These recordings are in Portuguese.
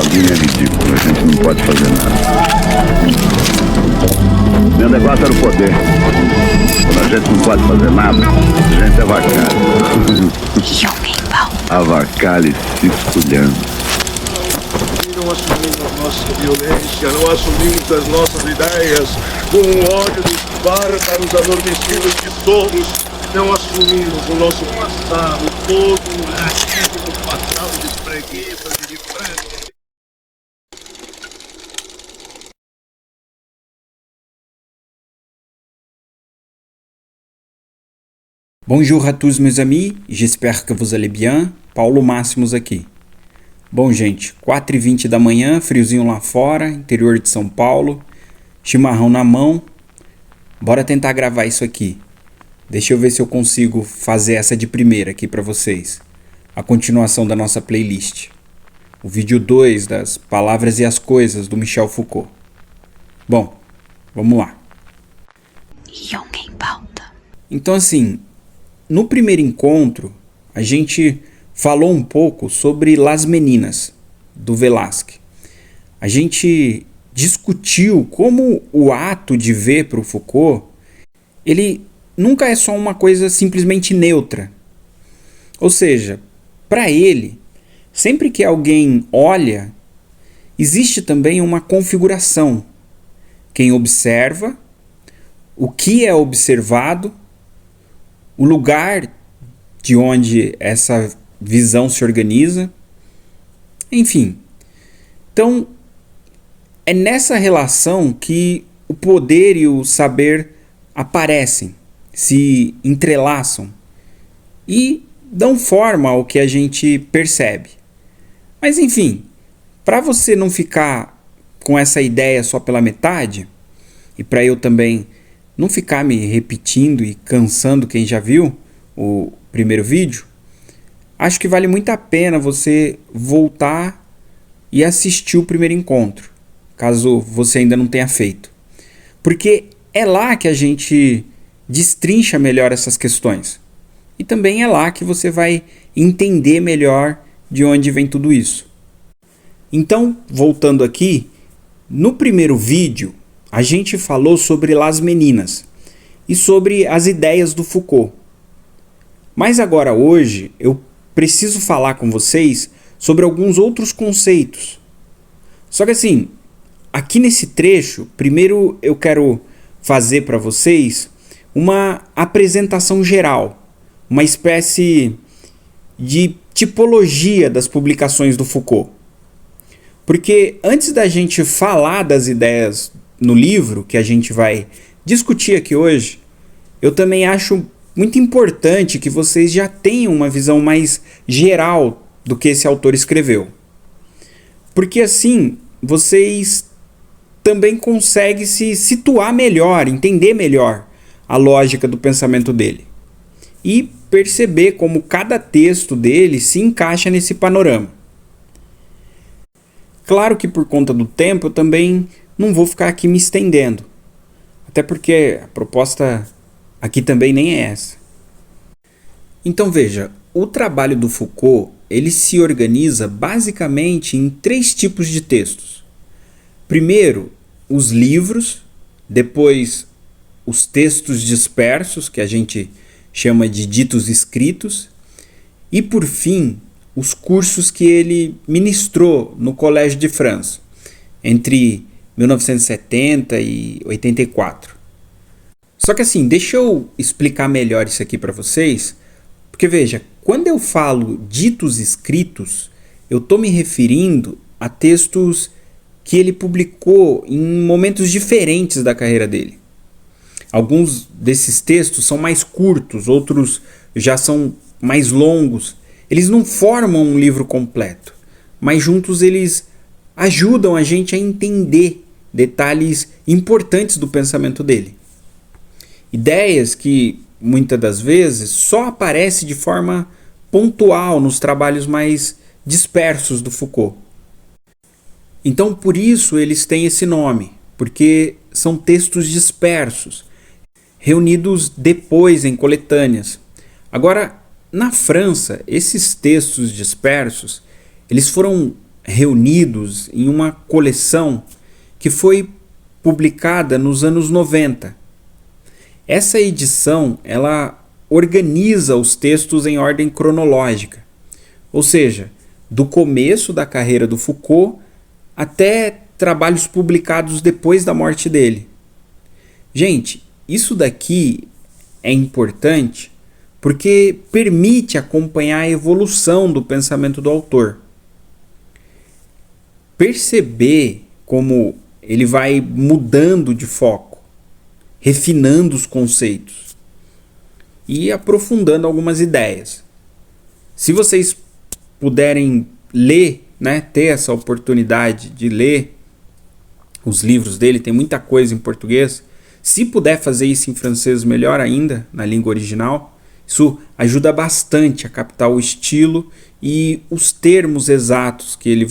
Sozinho é ridículo, a gente não pode fazer nada. Meu negócio era o poder. Quando a gente não pode fazer nada, a gente avacalha. Avacalha e se esculhando. Não assumimos a nossa violência, não assumimos as nossas ideias com o ódio dos bárbaros adormecidos que somos, não assumimos o nosso passado, todo o racismo passado de preguiças e de frango. Bonjour à tous mes amis, j'espère que vous allez bien. Paulo Máximos aqui. Bom, gente, 4h20 da manhã, friozinho lá fora, interior de São Paulo, chimarrão na mão. Bora tentar gravar isso aqui. Deixa eu ver se eu consigo fazer essa de primeira aqui para vocês. A continuação da nossa playlist. O vídeo 2 das Palavras e as Coisas, do Michel Foucault. Bom, vamos lá. Jong em pauta. Então, assim, no primeiro encontro, a gente falou um pouco sobre Las Meninas, do Velázquez. A gente discutiu como o ato de ver para o Foucault, ele nunca é só uma coisa simplesmente neutra. Ou seja, para ele, sempre que alguém olha, existe também uma configuração. Quem observa, o que é observado, o lugar de onde essa visão se organiza, enfim. Então, é nessa relação que o poder e o saber aparecem, se entrelaçam e dão forma ao que a gente percebe. Mas, enfim, para você não ficar com essa ideia só pela metade, e para eu também não ficar me repetindo e cansando quem já viu o primeiro vídeo, acho que vale muito a pena você voltar e assistir o primeiro encontro, caso você ainda não tenha feito. Porque é lá que a gente destrincha melhor essas questões. E também é lá que você vai entender melhor de onde vem tudo isso. Então, voltando aqui, no primeiro vídeo, a gente falou sobre Las Meninas e sobre as ideias do Foucault. Mas agora, hoje, eu preciso falar com vocês sobre alguns outros conceitos. Só que assim, aqui nesse trecho, primeiro eu quero fazer para vocês uma apresentação geral, uma espécie de tipologia das publicações do Foucault. Porque antes da gente falar das ideias no livro, que a gente vai discutir aqui hoje, eu também acho muito importante que vocês já tenham uma visão mais geral do que esse autor escreveu. Porque assim, vocês também conseguem se situar melhor, entender melhor a lógica do pensamento dele. E perceber como cada texto dele se encaixa nesse panorama. Claro que por conta do tempo eu também não vou ficar aqui me estendendo. Até porque a proposta aqui também nem é essa. Então veja, o trabalho do Foucault, ele se organiza basicamente em 3 tipos de textos. Primeiro, os livros, depois os textos dispersos, que a gente chama de ditos escritos, e por fim, os cursos que ele ministrou no Collège de France, entre 1970 e 84. Só que assim, deixa eu explicar melhor isso aqui para vocês, porque veja, quando eu falo ditos escritos, eu estou me referindo a textos que ele publicou em momentos diferentes da carreira dele. Alguns desses textos são mais curtos, outros já são mais longos. Eles não formam um livro completo, mas juntos eles ajudam a gente a entender detalhes importantes do pensamento dele. Ideias que, muitas das vezes, só aparecem de forma pontual nos trabalhos mais dispersos do Foucault. Então, por isso eles têm esse nome, porque são textos dispersos, reunidos depois em coletâneas. Agora, na França, esses textos dispersos, eles foram reunidos em uma coleção que foi publicada nos anos 90. Essa edição, ela organiza os textos em ordem cronológica, ou seja, do começo da carreira do Foucault até trabalhos publicados depois da morte dele. Gente, isso daqui é importante porque permite acompanhar a evolução do pensamento do autor. Perceber como ele vai mudando de foco, refinando os conceitos e aprofundando algumas ideias. Se vocês puderem ler, ter essa oportunidade de ler os livros dele, tem muita coisa em português. Se puder fazer isso em francês, melhor ainda, na língua original. Isso ajuda bastante a captar o estilo e os termos exatos que ele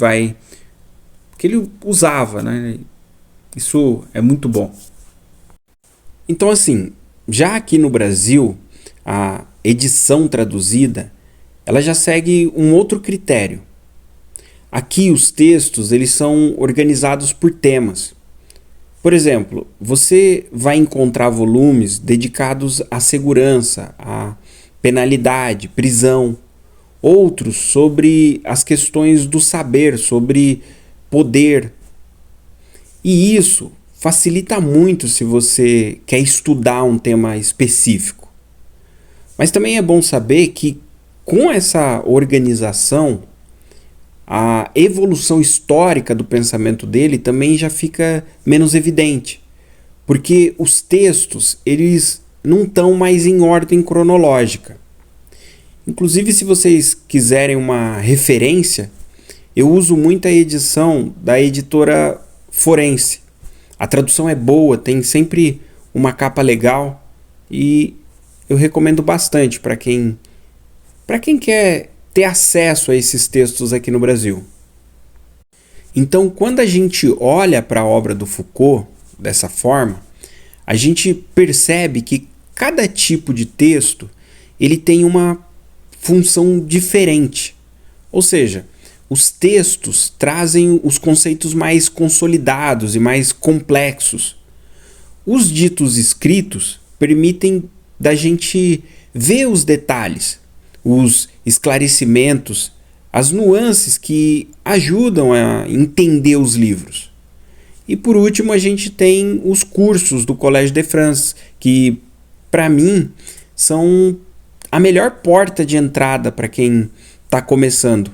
usava, Isso é muito bom. Então, assim, já aqui no Brasil, a edição traduzida, ela já segue um outro critério. Aqui os textos, eles são organizados por temas. Por exemplo, você vai encontrar volumes dedicados à segurança, à penalidade, prisão, outros sobre as questões do saber, sobre poder. E isso facilita muito se você quer estudar um tema específico. Mas também é bom saber que com essa organização, a evolução histórica do pensamento dele também já fica menos evidente, porque os textos eles não estão mais em ordem cronológica. Inclusive, se vocês quiserem uma referência, eu uso muito a edição da editora Forense. A tradução é boa, tem sempre uma capa legal e eu recomendo bastante para quem quer ter acesso a esses textos aqui no Brasil. Então, quando a gente olha para a obra do Foucault dessa forma, a gente percebe que cada tipo de texto ele tem uma função diferente. Ou seja, os textos trazem os conceitos mais consolidados e mais complexos. Os ditos escritos permitem da gente ver os detalhes, os esclarecimentos, as nuances que ajudam a entender os livros. E por último a gente tem os cursos do Collège de France, que para mim são a melhor porta de entrada para quem está começando.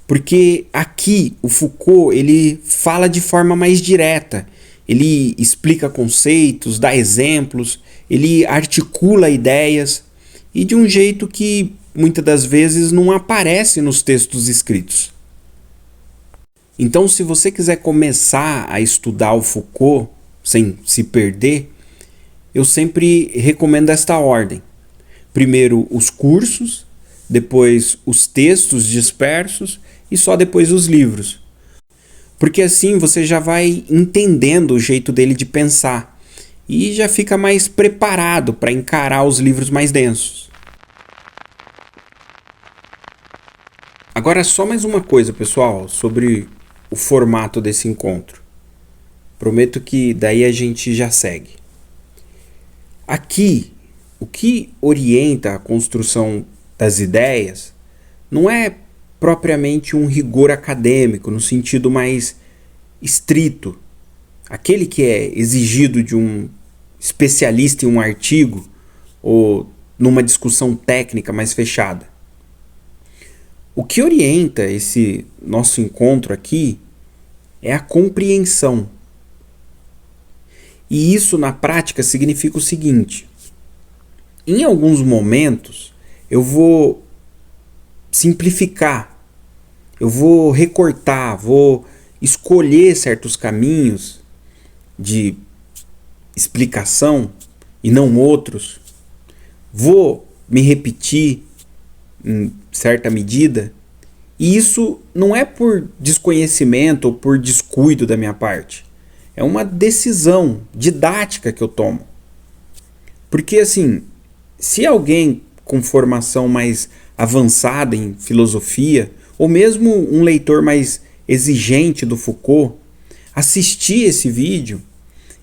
Porque aqui o Foucault ele fala de forma mais direta, ele explica conceitos, dá exemplos, ele articula ideias e de um jeito que muitas das vezes não aparece nos textos escritos. Então, se você quiser começar a estudar o Foucault sem se perder, eu sempre recomendo esta ordem. Primeiro os cursos, depois os textos dispersos e só depois os livros. Porque assim você já vai entendendo o jeito dele de pensar e já fica mais preparado para encarar os livros mais densos. Agora só mais uma coisa, pessoal, sobre o formato desse encontro. Prometo que daí a gente já segue. Aqui, o que orienta a construção das ideias não é propriamente um rigor acadêmico no sentido mais estrito, aquele que é exigido de um especialista em um artigo ou numa discussão técnica mais fechada. O que orienta esse nosso encontro aqui é a compreensão. E isso na prática significa o seguinte: em alguns momentos eu vou simplificar, eu vou recortar, vou escolher certos caminhos de explicação e não outros, vou me repetir em certa medida, e isso não é por desconhecimento ou por descuido da minha parte, é uma decisão didática que eu tomo. Porque assim, se alguém com formação mais avançada em filosofia ou mesmo um leitor mais exigente do Foucault, assistir esse vídeo,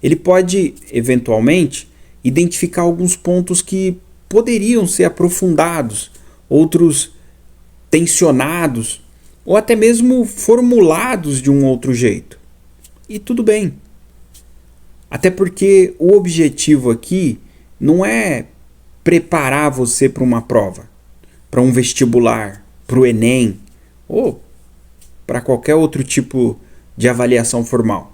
ele pode, eventualmente, identificar alguns pontos que poderiam ser aprofundados, outros tensionados, ou até mesmo formulados de um outro jeito. E tudo bem. Até porque o objetivo aqui não é preparar você para uma prova, para um vestibular, para o Enem, ou para qualquer outro tipo de avaliação formal.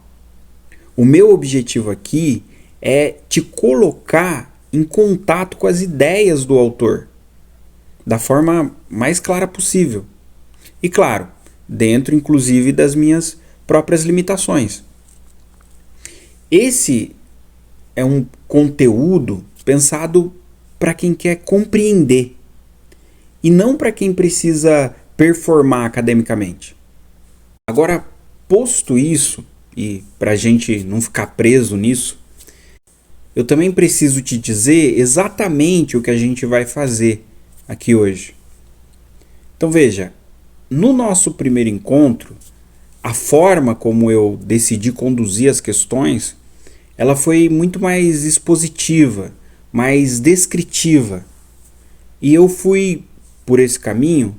O meu objetivo aqui é te colocar em contato com as ideias do autor, da forma mais clara possível. E claro, dentro inclusive das minhas próprias limitações. Esse é um conteúdo pensado para quem quer compreender e não para quem precisa performar academicamente. Agora, posto isso, e para a gente não ficar preso nisso, eu também preciso te dizer exatamente o que a gente vai fazer aqui hoje. Então veja, no nosso primeiro encontro, a forma como eu decidi conduzir as questões, ela foi muito mais expositiva, mais descritiva. E eu fui por esse caminho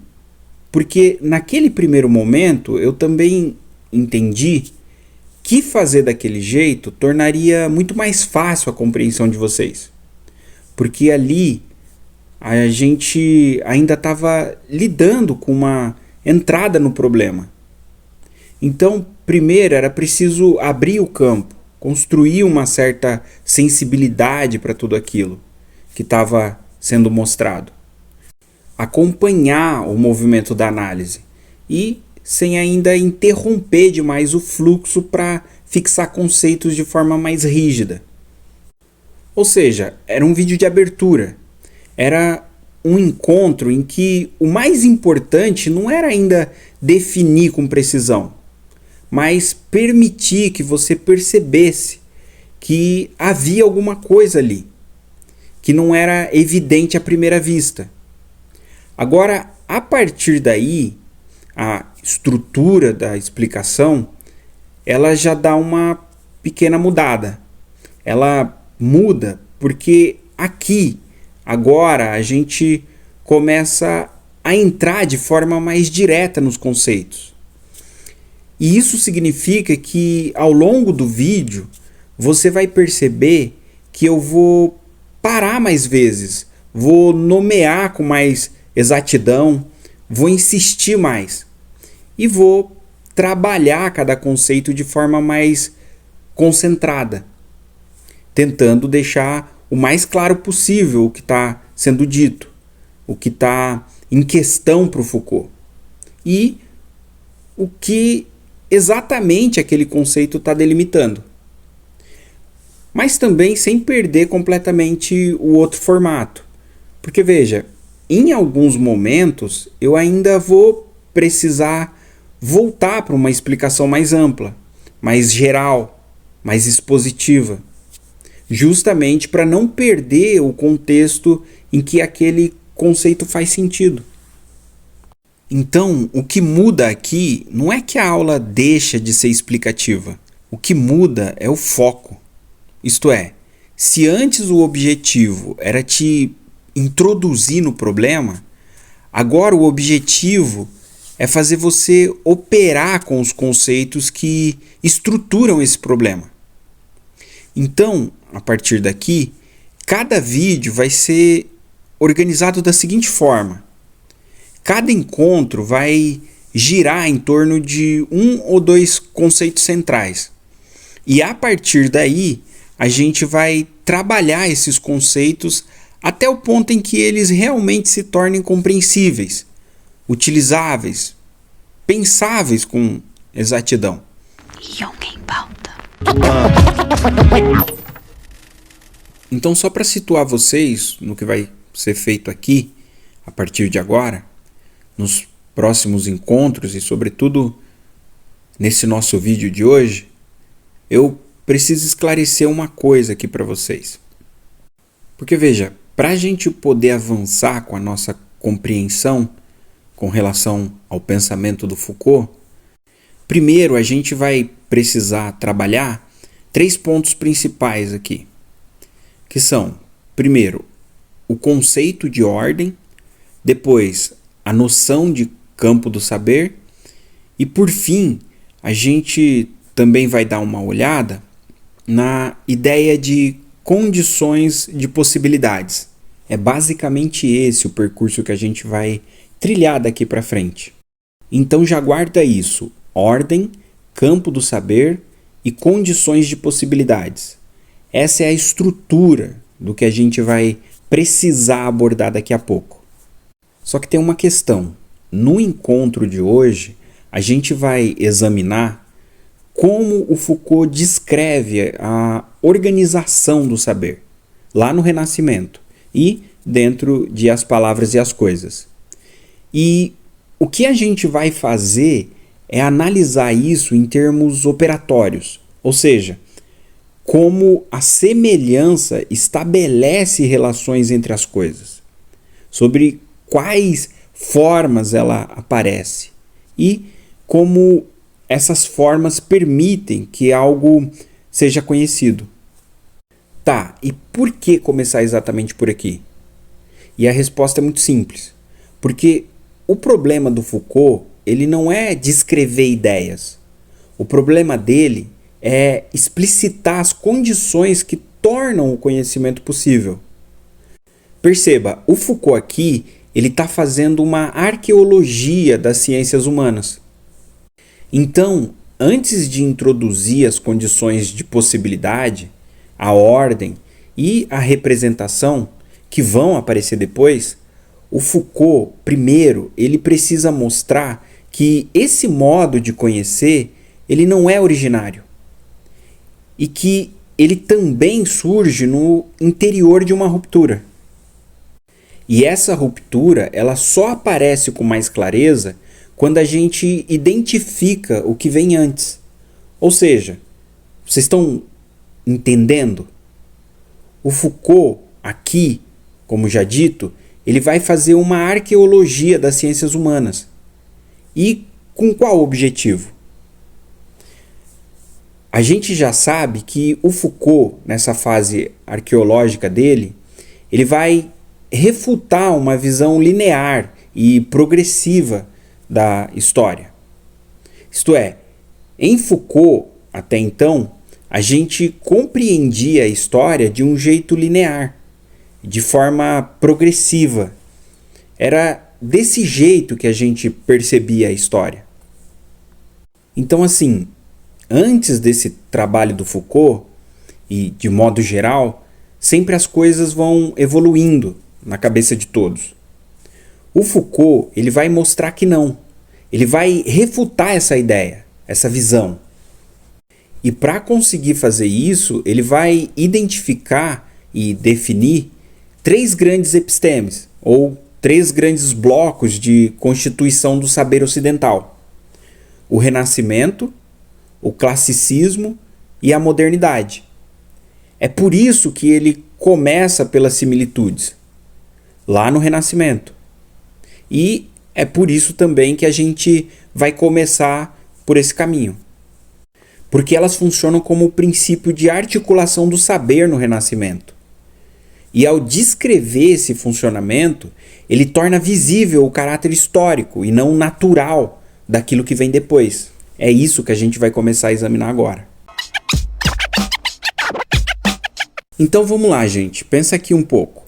porque naquele primeiro momento eu também entendi que fazer daquele jeito tornaria muito mais fácil a compreensão de vocês. Porque ali a gente ainda estava lidando com uma entrada no problema. Então, primeiro era preciso abrir o campo, construir uma certa sensibilidade para tudo aquilo que estava sendo mostrado. Acompanhar o movimento da análise e sem ainda interromper demais o fluxo para fixar conceitos de forma mais rígida. Ou seja, era um vídeo de abertura. Era um encontro em que o mais importante não era ainda definir com precisão, mas permitir que você percebesse que havia alguma coisa ali, que não era evidente à primeira vista. Agora, a partir daí, a estrutura da explicação, ela já dá uma pequena mudada. Ela muda porque aqui, agora, a gente começa a entrar de forma mais direta nos conceitos. E isso significa que ao longo do vídeo você vai perceber que eu vou parar mais vezes, vou nomear com mais exatidão, vou insistir mais e vou trabalhar cada conceito de forma mais concentrada, tentando deixar o mais claro possível o que está sendo dito, o que está em questão para o Foucault e o que exatamente aquele conceito está delimitando. Mas também sem perder completamente o outro formato. Porque veja, em alguns momentos eu ainda vou precisar voltar para uma explicação mais ampla, mais geral, mais expositiva, justamente para não perder o contexto em que aquele conceito faz sentido. Então, o que muda aqui não é que a aula deixa de ser explicativa. O que muda é o foco. Isto é, se antes o objetivo era te introduzir no problema, agora o objetivo é fazer você operar com os conceitos que estruturam esse problema. Então, a partir daqui, cada vídeo vai ser organizado da seguinte forma. Cada encontro vai girar em torno de um ou dois conceitos centrais. E a partir daí, a gente vai trabalhar esses conceitos até o ponto em que eles realmente se tornem compreensíveis, utilizáveis, pensáveis com exatidão. Young em Pauta. Então, só para situar vocês no que vai ser feito aqui, a partir de agora, nos próximos encontros e, sobretudo, nesse nosso vídeo de hoje, eu preciso esclarecer uma coisa aqui para vocês. Porque, veja, para a gente poder avançar com a nossa compreensão, com relação ao pensamento do Foucault, primeiro a gente vai precisar trabalhar 3 pontos principais aqui, que são, primeiro, o conceito de ordem, depois a noção de campo do saber e, por fim, a gente também vai dar uma olhada na ideia de condições de possibilidades. É basicamente esse o percurso que a gente vai trilhar daqui para frente. Então já guarda isso: ordem, campo do saber e condições de possibilidades. Essa é a estrutura do que a gente vai precisar abordar daqui a pouco. Só que tem uma questão. No encontro de hoje, a gente vai examinar como o Foucault descreve a organização do saber, lá no Renascimento, e dentro de As Palavras e as Coisas. E o que a gente vai fazer é analisar isso em termos operatórios, ou seja, como a semelhança estabelece relações entre as coisas, sobre quais formas ela aparece e como essas formas permitem que algo seja conhecido. Tá, e por que começar exatamente por aqui? E a resposta é muito simples, porque o problema do Foucault, ele não é descrever ideias. O problema dele é explicitar as condições que tornam o conhecimento possível. Perceba, o Foucault aqui, ele está fazendo uma arqueologia das ciências humanas. Então, antes de introduzir as condições de possibilidade, a ordem e a representação, que vão aparecer depois, o Foucault, primeiro, ele precisa mostrar que esse modo de conhecer, ele não é originário. E que ele também surge no interior de uma ruptura. E essa ruptura, ela só aparece com mais clareza quando a gente identifica o que vem antes. Ou seja, vocês estão entendendo? O Foucault, aqui, como já dito, ele vai fazer uma arqueologia das ciências humanas. E com qual objetivo? A gente já sabe que o Foucault, nessa fase arqueológica dele, ele vai refutar uma visão linear e progressiva da história. Isto é, em Foucault, até então, a gente compreendia a história de um jeito linear, de forma progressiva. Era desse jeito que a gente percebia a história. Então, assim, antes desse trabalho do Foucault, e de modo geral, sempre as coisas vão evoluindo na cabeça de todos. O Foucault, ele vai mostrar que não. Ele vai refutar essa ideia, essa visão. E para conseguir fazer isso, ele vai identificar e definir 3 grandes epistemes, ou 3 grandes blocos de constituição do saber ocidental: o Renascimento, o Classicismo e a Modernidade. É por isso que ele começa pelas similitudes, lá no Renascimento. E é por isso também que a gente vai começar por esse caminho. Porque elas funcionam como o princípio de articulação do saber no Renascimento. E ao descrever esse funcionamento, ele torna visível o caráter histórico e não natural daquilo que vem depois. É isso que a gente vai começar a examinar agora. Então vamos lá, gente. Pensa aqui um pouco.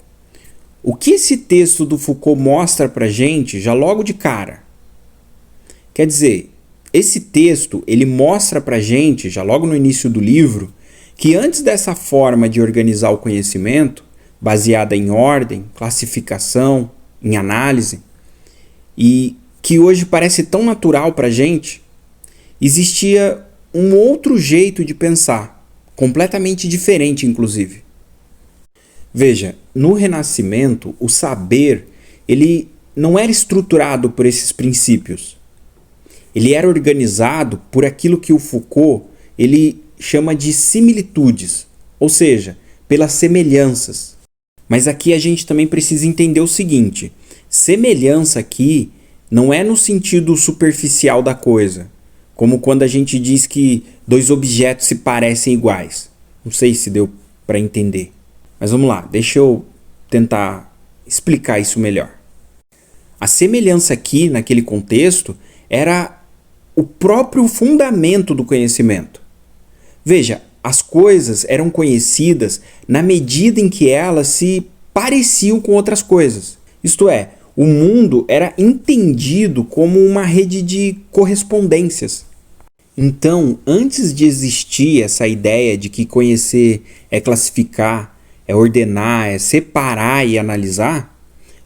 O que esse texto do Foucault mostra pra gente já logo de cara? Quer dizer, esse texto ele mostra pra gente, já logo no início do livro, que antes dessa forma de organizar o conhecimento, baseada em ordem, classificação, em análise, e que hoje parece tão natural pra gente, existia um outro jeito de pensar, completamente diferente, inclusive. Veja, no Renascimento, o saber ele não era estruturado por esses princípios. Ele era organizado por aquilo que o Foucault ele chama de similitudes, ou seja, pelas semelhanças. Mas aqui a gente também precisa entender o seguinte: semelhança aqui não é no sentido superficial da coisa, como quando a gente diz que dois objetos se parecem iguais. Não sei se deu para entender. Mas vamos lá, deixa eu tentar explicar isso melhor. A semelhança aqui, naquele contexto, era o próprio fundamento do conhecimento. Veja, as coisas eram conhecidas na medida em que elas se pareciam com outras coisas. Isto é, o mundo era entendido como uma rede de correspondências. Então, antes de existir essa ideia de que conhecer é classificar, é ordenar, é separar e analisar,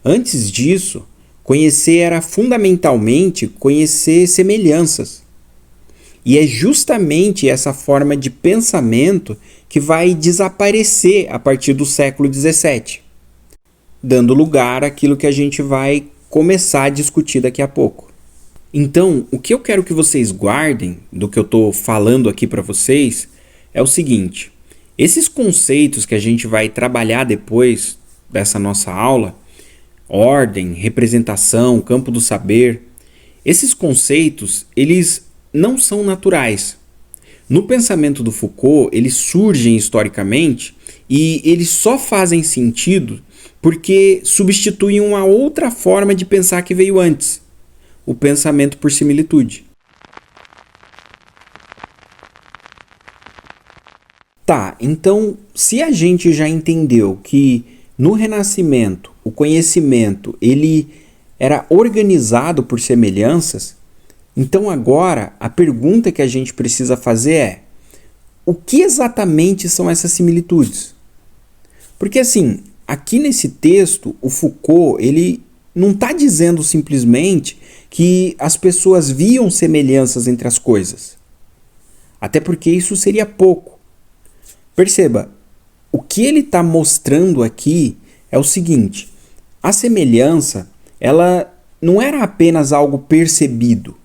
antes disso, conhecer era fundamentalmente conhecer semelhanças. E é justamente essa forma de pensamento que vai desaparecer a partir do século XVII, dando lugar àquilo que a gente vai começar a discutir daqui a pouco. Então, o que eu quero que vocês guardem do que eu estou falando aqui para vocês é o seguinte: esses conceitos que a gente vai trabalhar depois dessa nossa aula, ordem, representação, campo do saber, esses conceitos, eles não são naturais. No pensamento do Foucault, eles surgem historicamente e eles só fazem sentido porque substituem uma outra forma de pensar que veio antes, o pensamento por similitude. Tá, então se a gente já entendeu que no Renascimento o conhecimento ele era organizado por semelhanças, então agora a pergunta que a gente precisa fazer é: o que exatamente são essas similitudes? Porque assim, aqui nesse texto o Foucault ele não está dizendo simplesmente que as pessoas viam semelhanças entre as coisas. Até porque isso seria pouco. Perceba, o que ele está mostrando aqui é o seguinte: a semelhança, ela não era apenas algo percebido,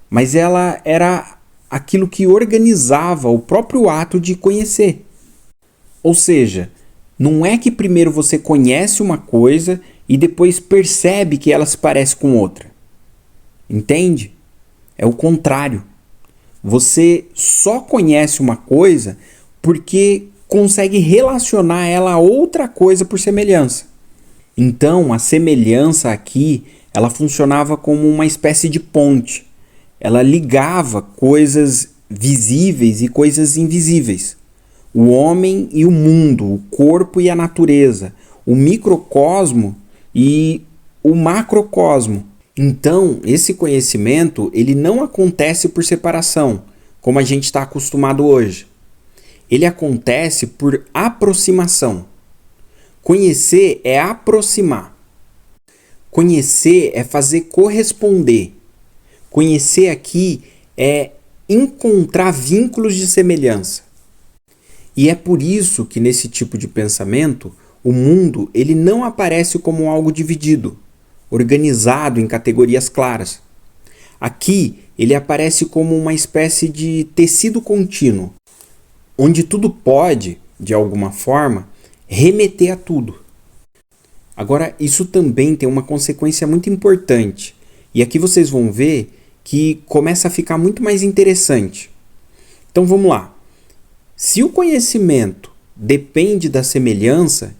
mas ela era aquilo que organizava o próprio ato de conhecer. Ou seja, não é que primeiro você conhece uma coisa e depois percebe que ela se parece com outra. Entende? É o contrário. Você só conhece uma coisa porque consegue relacionar ela a outra coisa por semelhança. Então, a semelhança aqui, ela funcionava como uma espécie de ponte. Ela ligava coisas visíveis e coisas invisíveis. O homem e o mundo, o corpo e a natureza, o microcosmo e o macrocosmo. Então, esse conhecimento ele não acontece por separação, como a gente está acostumado hoje. Ele acontece por aproximação. Conhecer é aproximar. Conhecer é fazer corresponder. Conhecer aqui é encontrar vínculos de semelhança. E é por isso que nesse tipo de pensamento, o mundo ele não aparece como algo dividido, organizado em categorias claras. Aqui ele aparece como uma espécie de tecido contínuo, onde tudo pode, de alguma forma, remeter a tudo. Agora, isso também tem uma consequência muito importante, e aqui vocês vão ver que começa a ficar muito mais interessante. Então vamos lá. Se o conhecimento depende da semelhança,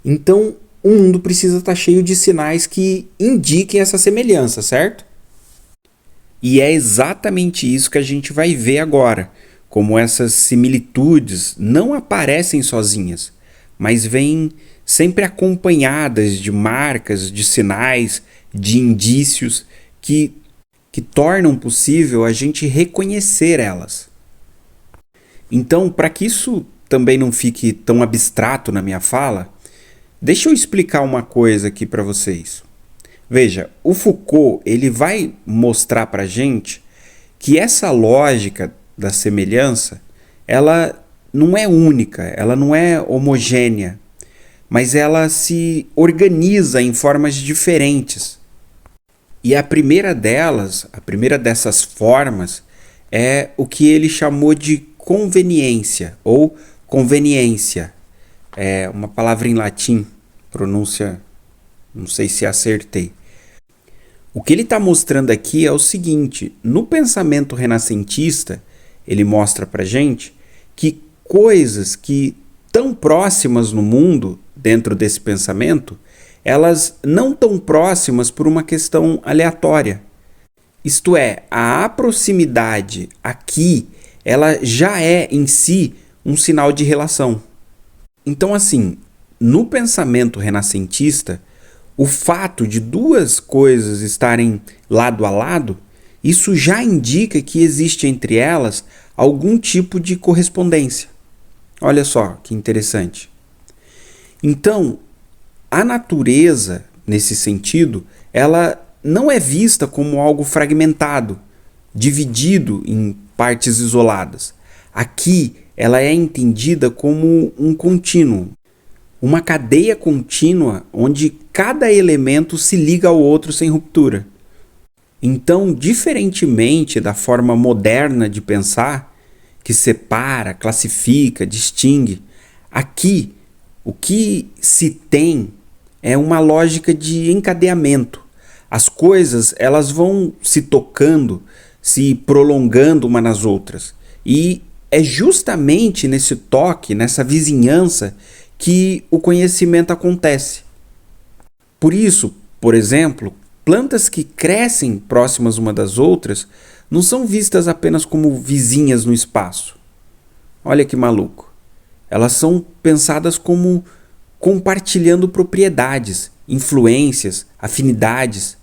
então o mundo precisa estar cheio de sinais que indiquem essa semelhança, certo? E é exatamente isso que a gente vai ver agora, como essas similitudes não aparecem sozinhas, mas vêm sempre acompanhadas de marcas, de sinais, de indícios que tornam possível a gente reconhecer elas. Então, para que isso também não fique tão abstrato na minha fala, deixa eu explicar uma coisa aqui para vocês. Veja, o Foucault ele vai mostrar para a gente que essa lógica da semelhança, ela não é única, ela não é homogênea, mas ela se organiza em formas diferentes. E a primeira delas, a primeira dessas formas, é o que ele chamou de conveniência ou conveniência. É uma palavra em latim, pronúncia, não sei se acertei. O que ele está mostrando aqui é o seguinte: no pensamento renascentista, ele mostra para gente que coisas que estão próximas no mundo, dentro desse pensamento, elas não estão próximas por uma questão aleatória. Isto é, a proximidade aqui, ela já é em si um sinal de relação. Então, assim, no pensamento renascentista, o fato de duas coisas estarem lado a lado, isso já indica que existe entre elas algum tipo de correspondência. Olha só que interessante. Então, a natureza, nesse sentido, ela não é vista como algo fragmentado, dividido em partes isoladas. Aqui, ela é entendida como um contínuo, uma cadeia contínua onde cada elemento se liga ao outro sem ruptura. Então, diferentemente da forma moderna de pensar, que separa, classifica, distingue, aqui o que se tem é uma lógica de encadeamento. As coisas, elas vão se tocando, se prolongando uma nas outras. E é justamente nesse toque, nessa vizinhança, que o conhecimento acontece. Por isso, por exemplo, plantas que crescem próximas uma das outras não são vistas apenas como vizinhas no espaço. Olha que maluco. Elas são pensadas como compartilhando propriedades, influências, afinidades.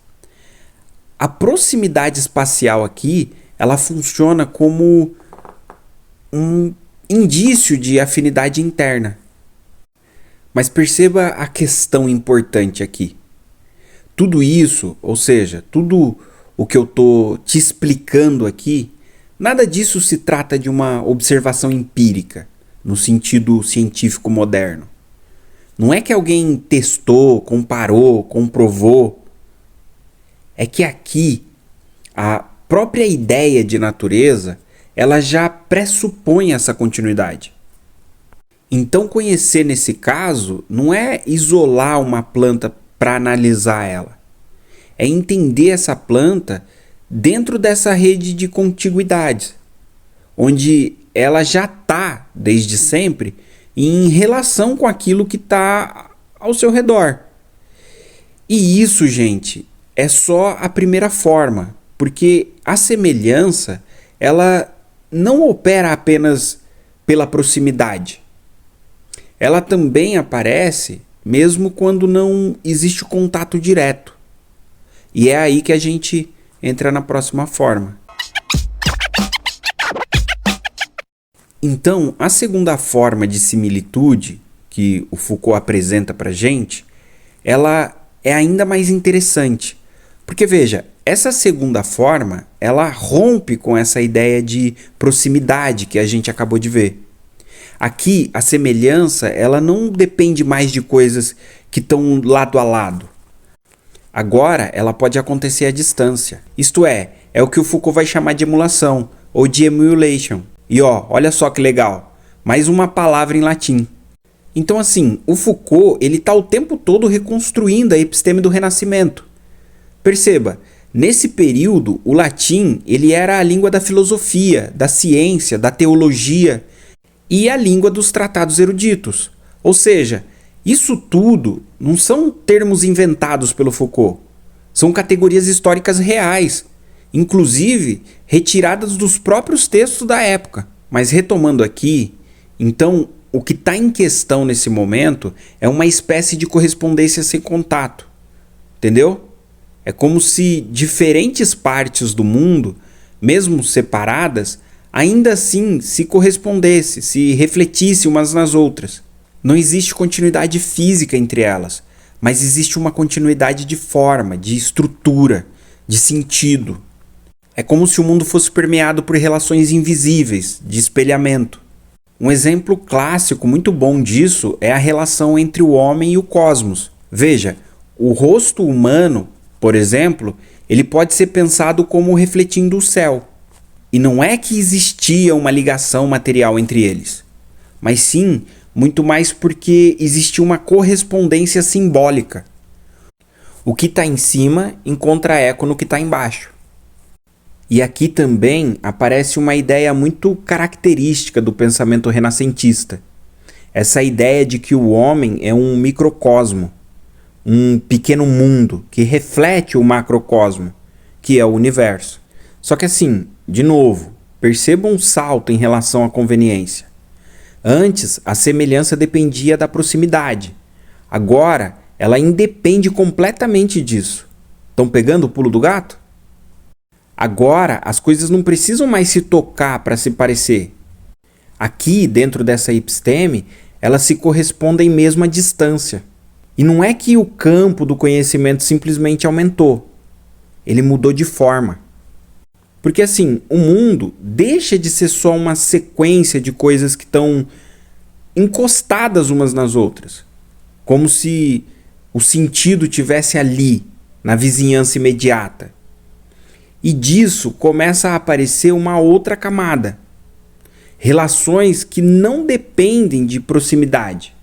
A proximidade espacial aqui, ela funciona como um indício de afinidade interna. Mas perceba a questão importante aqui. Tudo isso, ou seja, tudo o que eu estou te explicando aqui, nada disso se trata de uma observação empírica, no sentido científico moderno. Não é que alguém testou, comparou, comprovou. É que aqui, a própria ideia de natureza, ela já pressupõe essa continuidade. Então, conhecer nesse caso não é isolar uma planta para analisar ela. É entender essa planta dentro dessa rede de contiguidades, onde ela já está, desde sempre, em relação com aquilo que está ao seu redor. E isso, gente, é só a primeira forma, porque a semelhança, ela não opera apenas pela proximidade. Ela também aparece mesmo quando não existe o contato direto. E é aí que a gente entra na próxima forma. Então, a segunda forma de similitude que o Foucault apresenta para a gente, ela é ainda mais interessante. Porque veja, essa segunda forma, ela rompe com essa ideia de proximidade que a gente acabou de ver. Aqui, a semelhança, ela não depende mais de coisas que estão lado a lado. Agora, ela pode acontecer à distância. Isto é o que o Foucault vai chamar de emulação, ou de emulation. E olha só que legal, mais uma palavra em latim. Então assim, o Foucault, ele está o tempo todo reconstruindo a episteme do Renascimento. Perceba, nesse período, o latim, ele era a língua da filosofia, da ciência, da teologia e a língua dos tratados eruditos. Ou seja, isso tudo não são termos inventados pelo Foucault, são categorias históricas reais, inclusive retiradas dos próprios textos da época. Mas retomando aqui, então o que está em questão nesse momento é uma espécie de correspondência sem contato, entendeu? É como se diferentes partes do mundo, mesmo separadas, ainda assim se correspondesse, se refletisse umas nas outras. Não existe continuidade física entre elas, mas existe uma continuidade de forma, de estrutura, de sentido. É como se o mundo fosse permeado por relações invisíveis, de espelhamento. Um exemplo clássico muito bom disso é a relação entre o homem e o cosmos. Veja, o rosto humano, por exemplo, ele pode ser pensado como refletindo o céu. E não é que existia uma ligação material entre eles, mas sim, muito mais porque existia uma correspondência simbólica. O que está em cima encontra eco no que está embaixo. E aqui também aparece uma ideia muito característica do pensamento renascentista. Essa ideia de que o homem é um microcosmo, um pequeno mundo que reflete o macrocosmo, que é o universo. Só que assim, de novo, perceba um salto em relação à conveniência. Antes, a semelhança dependia da proximidade. Agora, ela independe completamente disso. Estão pegando o pulo do gato? Agora, as coisas não precisam mais se tocar para se parecer. Aqui, dentro dessa episteme, elas se correspondem mesmo à distância. E não é que o campo do conhecimento simplesmente aumentou. Ele mudou de forma. Porque assim, o mundo deixa de ser só uma sequência de coisas que estão encostadas umas nas outras. Como se o sentido tivesse ali, na vizinhança imediata. E disso começa a aparecer uma outra camada. Relações que não dependem de proximidade.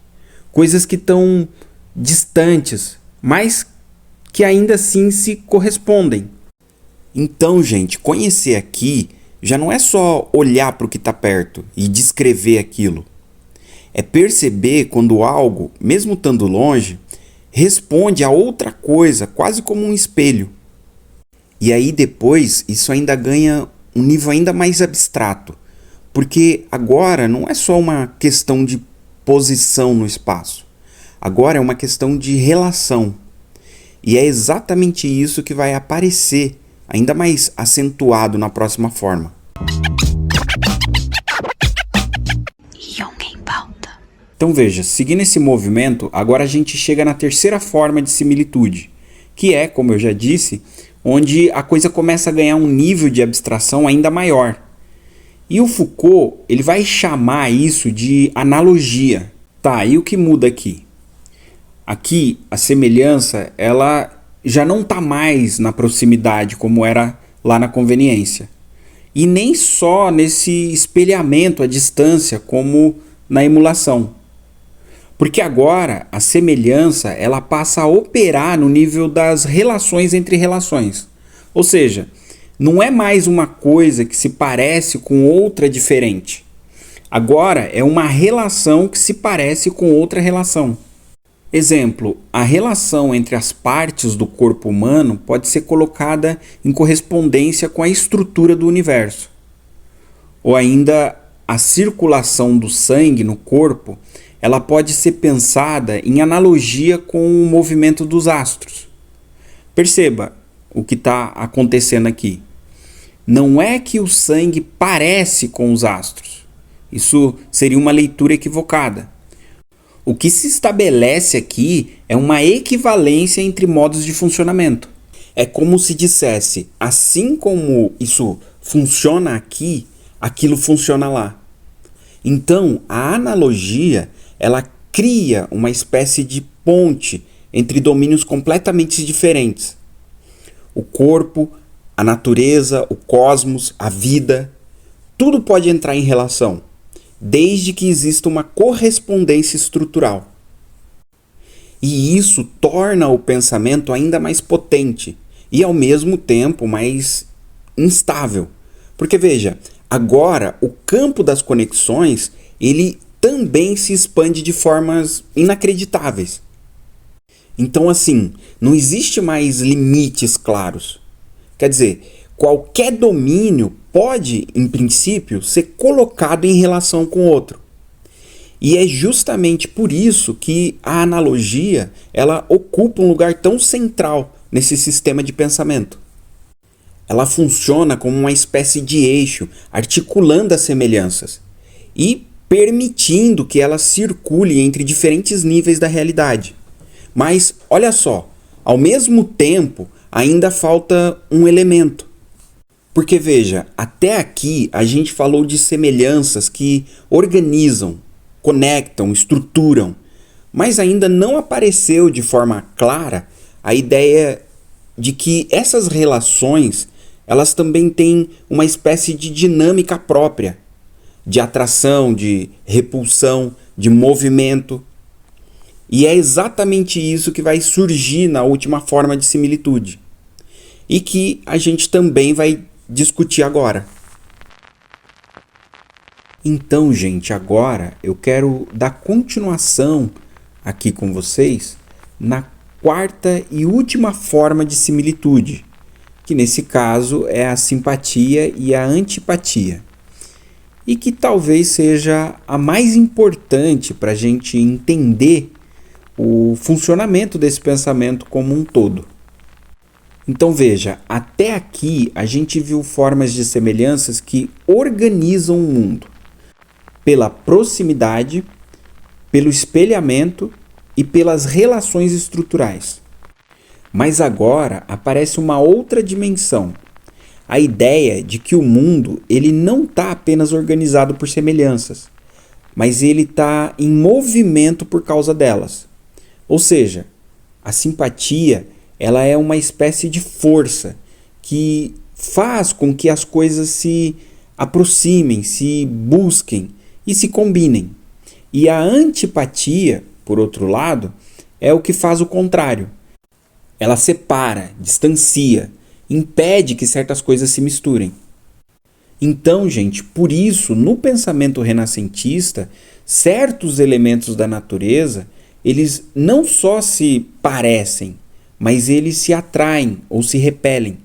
Coisas que estão distantes, mas que ainda assim se correspondem. Então, gente, conhecer aqui já não é só olhar para o que está perto e descrever aquilo. É perceber quando algo, mesmo estando longe, responde a outra coisa, quase como um espelho. E aí depois isso ainda ganha um nível ainda mais abstrato, porque agora não é só uma questão de posição no espaço. Agora é uma questão de relação. E é exatamente isso que vai aparecer, ainda mais acentuado na próxima forma. Young em Pauta. Então veja, seguindo esse movimento, agora a gente chega na terceira forma de similitude, que é, como eu já disse, onde a coisa começa a ganhar um nível de abstração ainda maior. E o Foucault, ele vai chamar isso de analogia. Tá, e o que muda aqui? Aqui, a semelhança, ela já não está mais na proximidade como era lá na conveniência. E nem só nesse espelhamento à distância como na emulação. Porque agora a semelhança ela passa a operar no nível das relações entre relações. Ou seja, não é mais uma coisa que se parece com outra diferente. Agora é uma relação que se parece com outra relação. Exemplo, a relação entre as partes do corpo humano pode ser colocada em correspondência com a estrutura do universo. Ou ainda, a circulação do sangue no corpo, ela pode ser pensada em analogia com o movimento dos astros. Perceba o que está acontecendo aqui. Não é que o sangue parece com os astros. Isso seria uma leitura equivocada. O que se estabelece aqui é uma equivalência entre modos de funcionamento. É como se dissesse, assim como isso funciona aqui, aquilo funciona lá. Então, a analogia, ela cria uma espécie de ponte entre domínios completamente diferentes. O corpo, a natureza, o cosmos, a vida, tudo pode entrar em relação, desde que exista uma correspondência estrutural. E isso torna o pensamento ainda mais potente e, ao mesmo tempo, mais instável. Porque, veja, agora o campo das conexões ele também se expande de formas inacreditáveis. Então, assim, não existe mais limites claros. Quer dizer, qualquer domínio pode, em princípio, ser colocado em relação com outro. E é justamente por isso que a analogia ela ocupa um lugar tão central nesse sistema de pensamento. Ela funciona como uma espécie de eixo, articulando as semelhanças e permitindo que ela circule entre diferentes níveis da realidade. Mas, olha só, ao mesmo tempo, ainda falta um elemento. Porque veja, até aqui a gente falou de semelhanças que organizam, conectam, estruturam, mas ainda não apareceu de forma clara a ideia de que essas relações elas também têm uma espécie de dinâmica própria, de atração, de repulsão, de movimento. E é exatamente isso que vai surgir na última forma de similitude. E que a gente também vai discutir agora. Então, gente, agora eu quero dar continuação aqui com vocês na quarta e última forma de similitude, que nesse caso é a simpatia e a antipatia, e que talvez seja a mais importante para a gente entender o funcionamento desse pensamento como um todo. Então veja, até aqui a gente viu formas de semelhanças que organizam o mundo pela proximidade, pelo espelhamento e pelas relações estruturais. Mas agora aparece uma outra dimensão, a ideia de que o mundo ele não está apenas organizado por semelhanças, mas ele está em movimento por causa delas. Ou seja, a simpatia ela é uma espécie de força que faz com que as coisas se aproximem, se busquem e se combinem. E a antipatia, por outro lado, é o que faz o contrário. Ela separa, distancia, impede que certas coisas se misturem. Então, gente, por isso, no pensamento renascentista, certos elementos da natureza, eles não só se parecem, mas eles se atraem ou se repelem.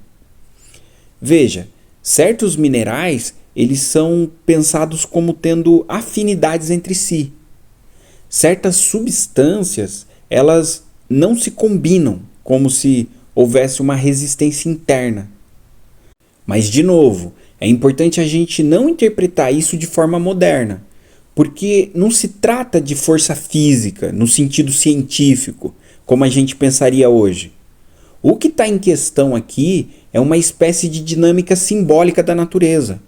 Veja, certos minerais, eles são pensados como tendo afinidades entre si. Certas substâncias, elas não se combinam, como se houvesse uma resistência interna. Mas, de novo, é importante a gente não interpretar isso de forma moderna, porque não se trata de força física, no sentido científico, como a gente pensaria hoje. O que está em questão aqui é uma espécie de dinâmica simbólica da natureza,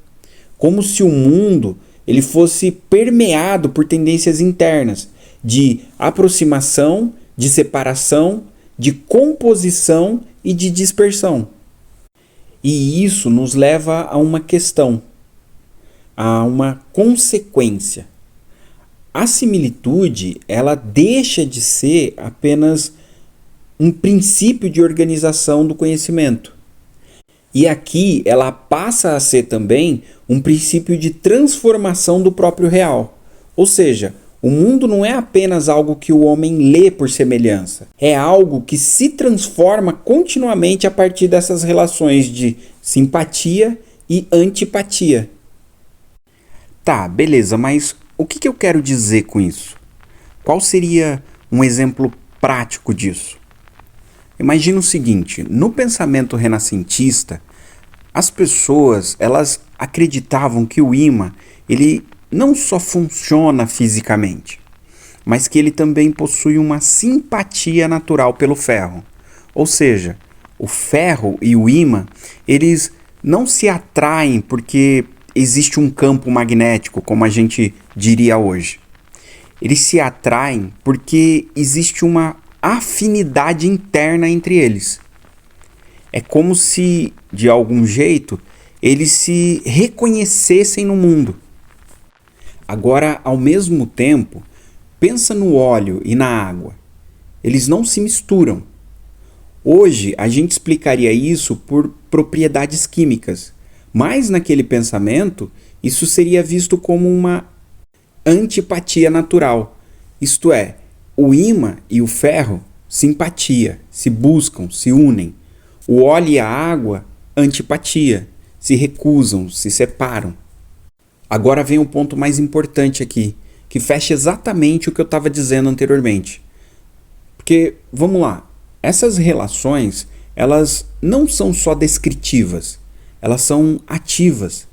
como se o mundo ele fosse permeado por tendências internas de aproximação, de separação, de composição e de dispersão. E isso nos leva a uma questão, a uma consequência. A similitude, ela deixa de ser apenas um princípio de organização do conhecimento. E aqui ela passa a ser também um princípio de transformação do próprio real. Ou seja, o mundo não é apenas algo que o homem lê por semelhança. É algo que se transforma continuamente a partir dessas relações de simpatia e antipatia. Tá, beleza, mas o que eu quero dizer com isso? Qual seria um exemplo prático disso? Imagina o seguinte, no pensamento renascentista, as pessoas elas acreditavam que o ímã ele não só funciona fisicamente, mas que ele também possui uma simpatia natural pelo ferro. Ou seja, o ferro e o ímã, eles não se atraem porque existe um campo magnético, como a gente diria hoje. Eles se atraem porque existe uma afinidade interna entre eles. É como se, de algum jeito, eles se reconhecessem no mundo. Agora, ao mesmo tempo, pensa no óleo e na água. Eles não se misturam. Hoje, a gente explicaria isso por propriedades químicas, mas naquele pensamento, isso seria visto como uma antipatia natural. Isto é, o ímã e o ferro, simpatia, se buscam, se unem. O óleo e a água, antipatia, se recusam, se separam. Agora vem o ponto mais importante aqui, que fecha exatamente o que eu estava dizendo anteriormente. Porque, vamos lá, essas relações, elas não são só descritivas, elas são ativas.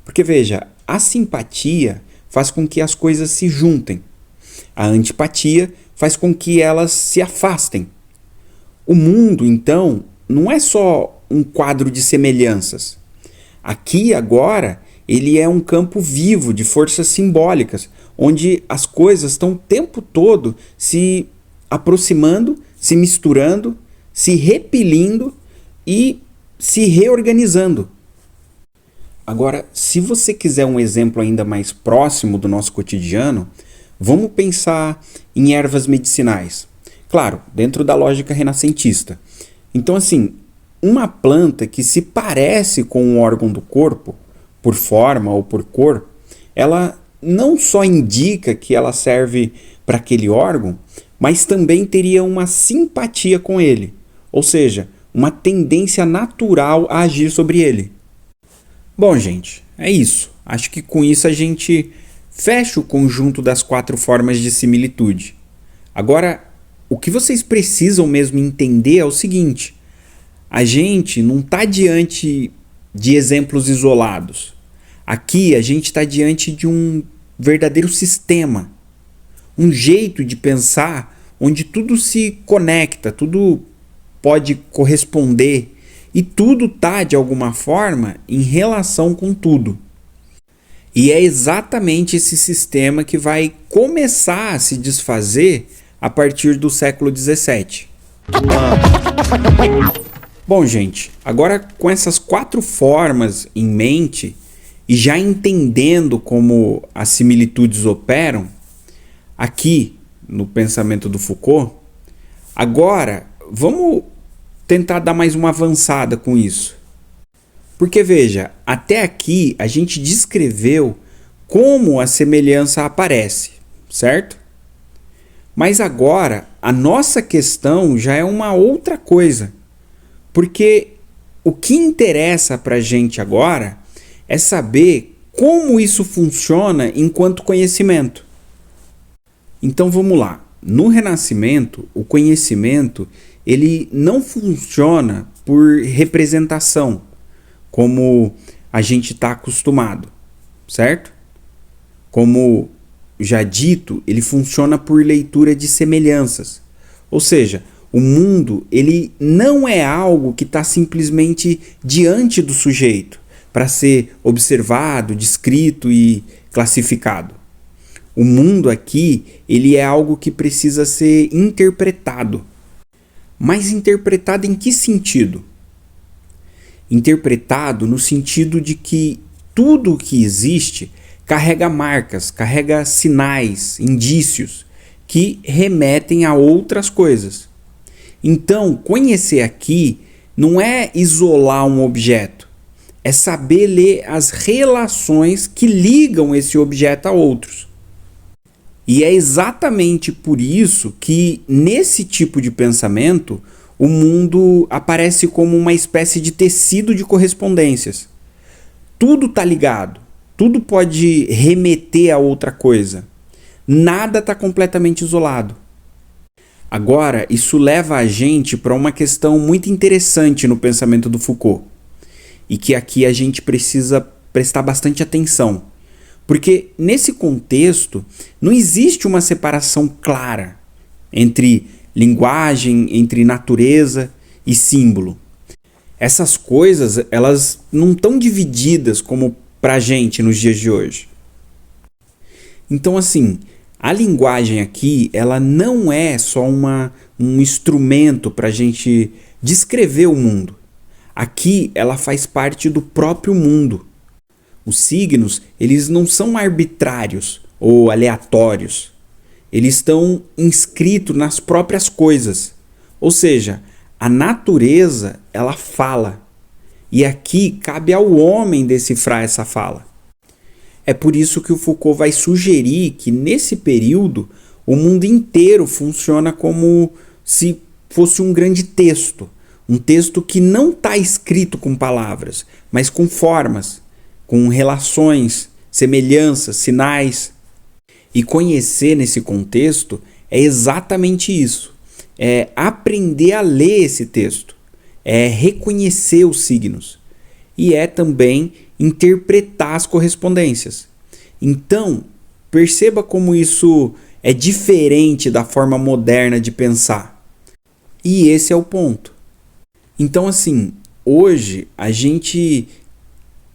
Porque veja, a simpatia faz com que as coisas se juntem. A antipatia faz com que elas se afastem. O mundo, então, não é só um quadro de semelhanças. Aqui, agora, ele é um campo vivo de forças simbólicas, onde as coisas estão o tempo todo se aproximando, se misturando, se repelindo e se reorganizando. Agora, se você quiser um exemplo ainda mais próximo do nosso cotidiano, Vamos pensar em ervas medicinais. Claro, dentro da lógica renascentista. Então, assim, uma planta que se parece com um órgão do corpo, por forma ou por cor, ela não só indica que ela serve para aquele órgão, mas também teria uma simpatia com ele, ou seja, uma tendência natural a agir sobre ele. Bom, gente, é isso. Acho que com isso a gente fecha o conjunto das 4 formas de similitude. Agora, o que vocês precisam mesmo entender é o seguinte: a gente não está diante de exemplos isolados. Aqui a gente está diante de um verdadeiro sistema, um jeito de pensar onde tudo se conecta, tudo pode corresponder e tudo está, de alguma forma, em relação com tudo. E é exatamente esse sistema que vai começar a se desfazer a partir do século XVII. Bom, gente, agora com essas 4 formas em mente e já entendendo como as similitudes operam, aqui no pensamento do Foucault, agora vamos tentar dar mais uma avançada com isso. Porque veja, até aqui a gente descreveu como a semelhança aparece, certo? Mas agora a nossa questão já é uma outra coisa. Porque o que interessa para a gente agora é saber como isso funciona enquanto conhecimento. Então vamos lá. No Renascimento, o conhecimento ele não funciona por representação, como a gente está acostumado, certo? Como já dito, ele funciona por leitura de semelhanças. Ou seja, o mundo ele não é algo que está simplesmente diante do sujeito para ser observado, descrito e classificado. O mundo aqui ele é algo que precisa ser interpretado. Mas interpretado em que sentido? Interpretado no sentido de que tudo o que existe carrega marcas, carrega sinais, indícios que remetem a outras coisas. Então, conhecer aqui não é isolar um objeto, é saber ler as relações que ligam esse objeto a outros. E é exatamente por isso que, nesse tipo de pensamento, o mundo aparece como uma espécie de tecido de correspondências. Tudo está ligado, tudo pode remeter a outra coisa. Nada está completamente isolado. Agora, isso leva a gente para uma questão muito interessante no pensamento do Foucault, e que aqui a gente precisa prestar bastante atenção, porque nesse contexto não existe uma separação clara entre linguagem, entre natureza e símbolo. Essas coisas elas não estão divididas como para a gente nos dias de hoje. Então, assim, a linguagem aqui, ela não é só um instrumento para a gente descrever o mundo. Aqui, ela faz parte do próprio mundo. Os signos, eles não são arbitrários ou aleatórios. Eles estão inscritos nas próprias coisas. Ou seja, a natureza, ela fala. E aqui cabe ao homem decifrar essa fala. É por isso que o Foucault vai sugerir que nesse período o mundo inteiro funciona como se fosse um grande texto. Um texto que não está escrito com palavras, mas com formas, com relações, semelhanças, sinais. E conhecer nesse contexto é exatamente isso. É aprender a ler esse texto. É reconhecer os signos. E é também interpretar as correspondências. Então, perceba como isso é diferente da forma moderna de pensar. E esse é o ponto. Então, assim, hoje a gente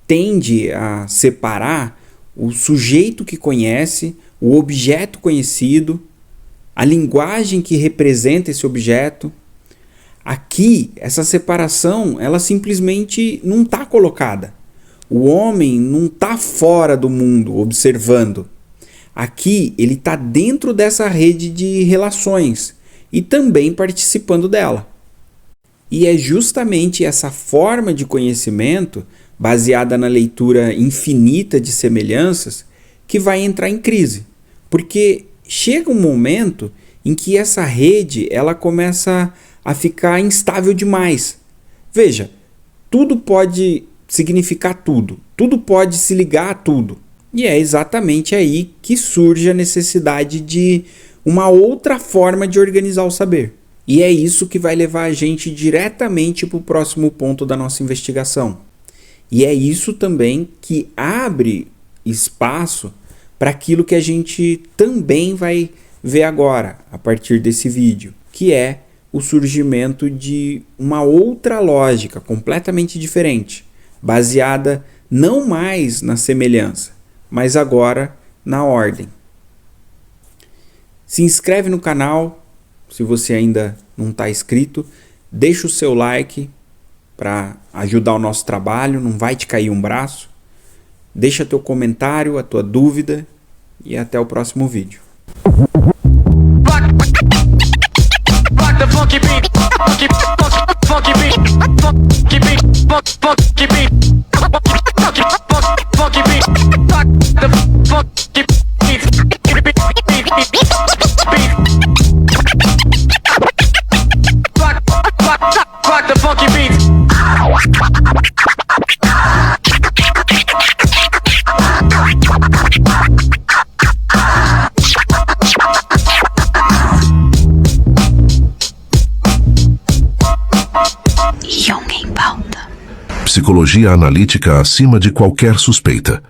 tende a separar o sujeito que conhece, o objeto conhecido, a linguagem que representa esse objeto. Aqui, essa separação, ela simplesmente não está colocada. O homem não está fora do mundo, observando. Aqui ele está dentro dessa rede de relações e também participando dela. E é justamente essa forma de conhecimento, baseada na leitura infinita de semelhanças, que vai entrar em crise. Porque chega um momento em que essa rede ela começa a ficar instável demais. Veja, tudo pode significar tudo, tudo pode se ligar a tudo. E é exatamente aí que surge a necessidade de uma outra forma de organizar o saber. E é isso que vai levar a gente diretamente para o próximo ponto da nossa investigação. E é isso também que abre espaço para aquilo que a gente também vai ver agora, a partir desse vídeo, que é o surgimento de uma outra lógica completamente diferente, baseada não mais na semelhança, mas agora na ordem. Se inscreve no canal, se você ainda não está inscrito, deixa o seu like para ajudar o nosso trabalho, não vai te cair um braço. Deixa teu comentário, a tua dúvida e até o próximo vídeo. Young em Pauta. Psicologia analítica acima de qualquer suspeita.